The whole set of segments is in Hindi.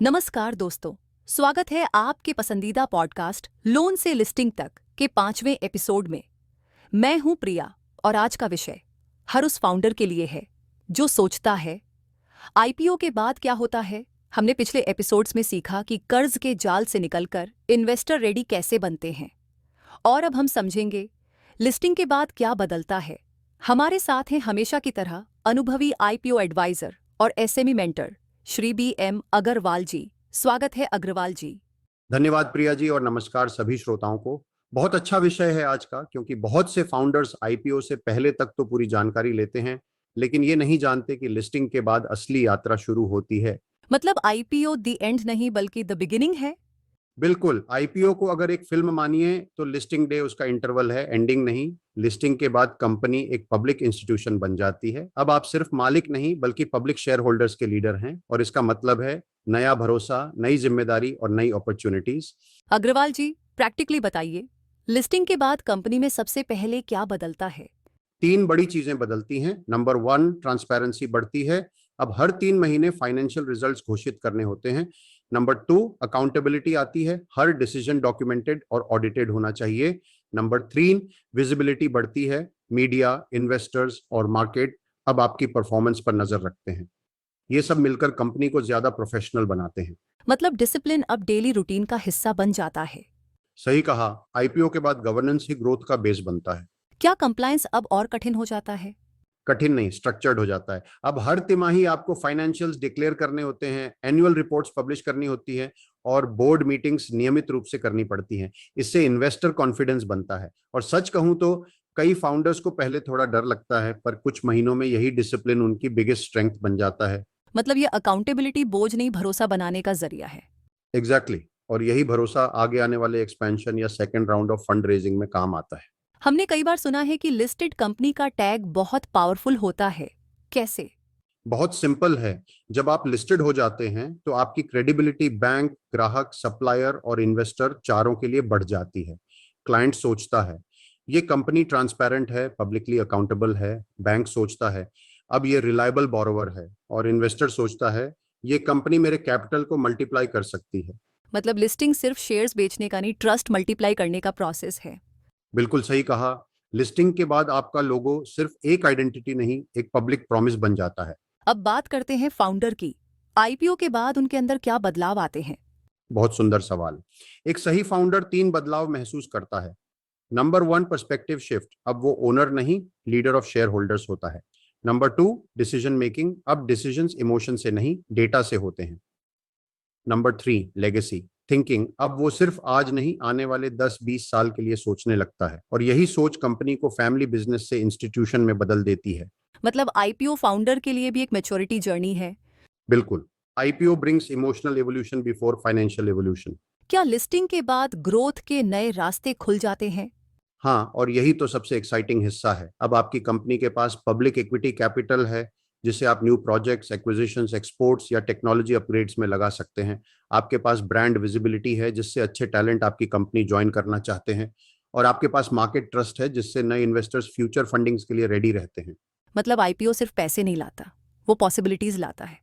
नमस्कार दोस्तों, स्वागत है आपके पसंदीदा पॉडकास्ट लोन से लिस्टिंग तक के 5वें एपिसोड में। मैं हूं प्रिया और आज का विषय हर उस फाउंडर के लिए है जो सोचता है आईपीओ के बाद क्या होता है। हमने पिछले एपिसोड्स में सीखा कि कर्ज के जाल से निकलकर इन्वेस्टर रेडी कैसे बनते हैं और अब हम समझेंगे लिस्टिंग के बाद क्या बदलता है। हमारे साथ हैं हमेशा की तरह अनुभवी आईपीओ एडवाइजर और SME mentor Shri B M. Agarwal ji. स्वागत है अग्रवाल जी। धन्यवाद प्रिया जी और नमस्कार सभी श्रोताओं को। बहुत अच्छा विषय है आज का, क्योंकि बहुत से फाउंडर्स आईपीओ से पहले तक तो पूरी जानकारी लेते हैं, लेकिन ये नहीं जानते कि लिस्टिंग के बाद असली यात्रा शुरू होती है। मतलब आईपीओ द एंड नहीं बल्कि द बिगिनिंग है। बिल्कुल, आईपीओ को अगर एक फिल्म मानिए तो लिस्टिंग डे उसका इंटरवल है, एंडिंग नहीं। लिस्टिंग के बाद कंपनी एक पब्लिक इंस्टीट्यूशन बन जाती है। अब आप सिर्फ मालिक नहीं बल्कि पब्लिक शेयर होल्डर्स के लीडर हैं, और इसका मतलब है नया भरोसा, नई जिम्मेदारी और नई अपॉर्चुनिटीज। अग्रवाल जी, प्रैक्टिकली बताइए, लिस्टिंग के बाद कंपनी में सबसे पहले क्या बदलता है। 3 बड़ी चीजें बदलती हैं। नंबर 1, ट्रांसपेरेंसी बढ़ती है। अब हर 3 महीने फाइनेंशियल रिजल्ट्स घोषित करने होते हैं। नंबर 2, अकाउंटेबिलिटी आती है। हर डिसीजन डॉक्यूमेंटेड और ऑडिटेड होना चाहिए। नंबर 3, विजिबिलिटी बढ़ती है। मीडिया, इन्वेस्टर्स और मार्केट अब आपकी परफॉर्मेंस पर नजर रखते हैं। ये सब मिलकर कंपनी को ज्यादा प्रोफेशनल बनाते हैं। मतलब डिसिप्लिन अब डेली रूटीन का हिस्सा बन जाता है। सही कहा, आईपीओ के बाद गवर्नेंस ही ग्रोथ का बेस बनता है। क्या कंप्लायंस अब और कठिन हो जाता है। कठिन नहीं, स्ट्रक्चर्ड हो जाता है। अब हर तिमाही आपको फाइनेंशियल्स डिक्लेयर करने होते हैं, एनुअल रिपोर्ट्स पब्लिश करनी होती है और बोर्ड मीटिंग्स नियमित रूप से करनी पड़ती हैं। इससे इन्वेस्टर कॉन्फिडेंस बनता है। और सच कहूं तो कई फाउंडर्स को पहले थोड़ा डर लगता है, पर कुछ महीनों में यही डिसिप्लिन उनकी बिगेस्ट स्ट्रेंथ बन जाता है। मतलब ये अकाउंटेबिलिटी बोझ नहीं, भरोसा बनाने का जरिया है। एग्जैक्टली, और यही भरोसा आगे आने वाले एक्सपेंशन या second round of fund raising में काम आता है। हमने कई बार सुना है कि लिस्टेड कंपनी का टैग बहुत पावरफुल होता है। कैसे। बहुत सिंपल है। जब आप लिस्टेड हो जाते हैं तो आपकी क्रेडिबिलिटी बैंक, ग्राहक, सप्लायर और इन्वेस्टर चारों के लिए बढ़ जाती है। क्लाइंट सोचता है ये कंपनी ट्रांसपेरेंट है, पब्लिकली अकाउंटेबल है। बैंक सोचता है अब ये रिलायबल बोरोवर है, और इन्वेस्टर सोचता है ये कंपनी मेरे कैपिटल को मल्टीप्लाई कर सकती है। मतलब लिस्टिंग सिर्फ शेयर्स बेचने का नहीं, ट्रस्ट मल्टीप्लाई करने का प्रोसेस है। बिल्कुल सही कहा। लिस्टिंग के बाद आपका लोगो सिर्फ एक आइडेंटिटी नहीं, एक पब्लिक प्रॉमिस बन जाता है। अब बात करते हैं फाउंडर की। आईपीओ के बाद उनके अंदर क्या बदलाव आते हैं। बहुत सुंदर सवाल। एक सही फाउंडर 3 बदलाव महसूस करता है। Number 1, perspective shift. अब वो ओनर नहीं, लीडर ऑफ शेयर होल्डर्स होता है। Number 2, decision making. अब डिसीजंस इमोशन से नहीं, डेटा से होते हैं। Number 3, legacy thinking. अब वो सिर्फ आज नहीं, आने वाले 10-20 साल के लिए सोचने लगता है, और यही सोच कंपनी को फैमिली बिजनेस से इंस्टीट्यूशन में बदल देती है। मतलब आईपीओ फाउंडर के लिए भी एक मैच्योरिटी जर्नी है। बिल्कुल, IPO brings emotional evolution before financial evolution. क्या लिस्टिंग के बाद ग्रोथ के नए रास्ते खुल जाते हैं। हाँ, और यही तो सबसे एक्साइटिंग हिस्सा है। अब आपकी कंपनी के पास पब्लिक इक्विटी कैपिटल है, जिसे आप न्यू प्रोजेक्ट्स, एक्विजिशंस, एक्सपोर्ट्स या टेक्नोलॉजी अपग्रेड्स में लगा सकते हैं। आपके पास ब्रांड विजिबिलिटी है, जिससे अच्छे टैलेंट आपकी कंपनी ज्वाइन करना चाहते हैं। और आपके पास मार्केट ट्रस्ट है, जिससे नए इन्वेस्टर्स फ्यूचर फंडिंग्स के लिए रेडी रहते हैं। मतलब आईपीओ सिर्फ पैसे नहीं लाता, वो पॉसिबिलिटीज लाता है।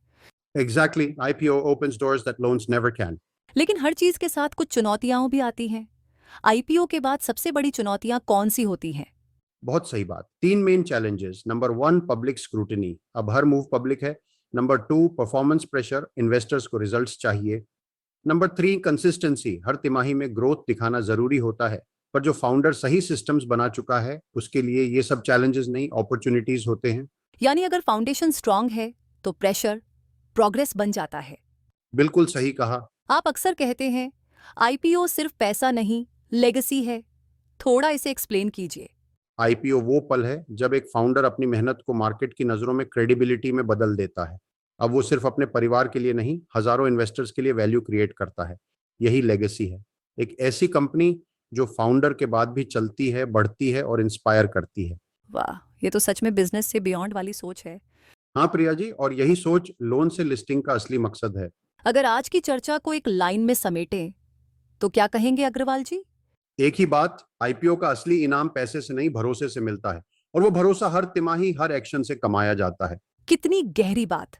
Exactly, IPO opens doors that loans never can. लेकिन हर चीज के साथ कुछ चुनौतियां भी आती हैं। आईपीओ के बाद सबसे बड़ी चुनौतियां कौन सी होती हैं। बहुत सही बात। 3 main challenges. Number 1, public scrutiny. अब हर मूव पब्लिक है। Number 2, performance pressure. इन्वेस्टर्स को रिजल्ट्स चाहिए। Number 3, consistency. हर तिमाही में ग्रोथ दिखाना जरूरी होता है, पर जो फाउंडर सही सिस्टम्स बना चुका है उसके लिए ये सब चैलेंजेस नहीं, अपॉर्चुनिटीज होते हैं। यानी अगर फाउंडेशन स्ट्रांग है तो प्रेशर प्रोग्रेस बन जाता है। बिल्कुल सही कहा। आप अक्सर कहते हैं आईपीओ सिर्फ पैसा नहीं, लेगेसी है। थोड़ा इसे एक्सप्लेन कीजिए। आईपीओ वो पल है जब एक फाउंडर अपनी मेहनत को मार्केट की नजरों में क्रेडिबिलिटी में बदल देता है। अब वो सिर्फ अपने परिवार के लिए नहीं, हजारों इन्वेस्टर्स के लिए वैल्यू क्रिएट करता है। यही लेगेसी है। एक ऐसी कंपनी जो फाउंडर के बाद भी चलती है, बढ़ती है और इंस्पायर करती है। वाह, ये तो सच में बिजनेस से बियॉन्ड वाली सोच है। हाँ प्रिया जी, और यही सोच लोन से लिस्टिंग का असली मकसद है। अगर आज की चर्चा को एक लाइन में समेटें तो क्या कहेंगे अग्रवाल जी। एक ही बात, आईपीओ का असली इनाम पैसे से नहीं, भरोसे से मिलता है। और वो भरोसा हर तिमाही, हर एक्शन से कमाया जाता है। कितनी गहरी बात।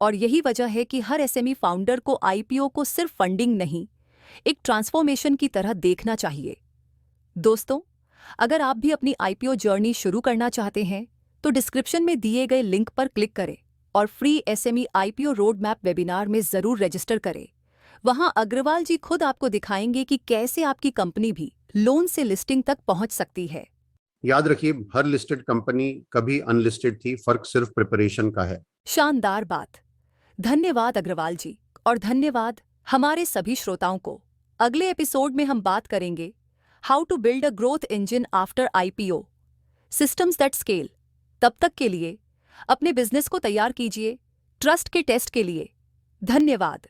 और यही वजह है कि हर एसएमई फाउंडर को आईपीओ को सिर्फ फंडिंग नहीं, एक ट्रांसफॉर्मेशन की तरह देखना चाहिए। दोस्तों, अगर आप भी अपनी आईपीओ जर्नी शुरू करना चाहते हैं तो डिस्क्रिप्शन में दिए गए लिंक पर क्लिक करें और free SME IPO road map webinar में जरूर रजिस्टर करें। वहां अग्रवाल जी खुद आपको दिखाएंगे कि कैसे आपकी कंपनी भी लोन से लिस्टिंग तक पहुंच सकती है। याद रखिए, हर लिस्टेड कंपनी कभी अनलिस्टेड थी, फर्क सिर्फ प्रिपरेशन का है। शानदार बात। धन्यवाद अग्रवाल जी, और धन्यवाद हमारे सभी श्रोताओं को। अगले एपिसोड में हम बात करेंगे how to build a growth engine after IPO, systems that scale. तब तक के लिए अपने बिजनेस को तैयार कीजिए ट्रस्ट के टेस्ट के लिए। धन्यवाद।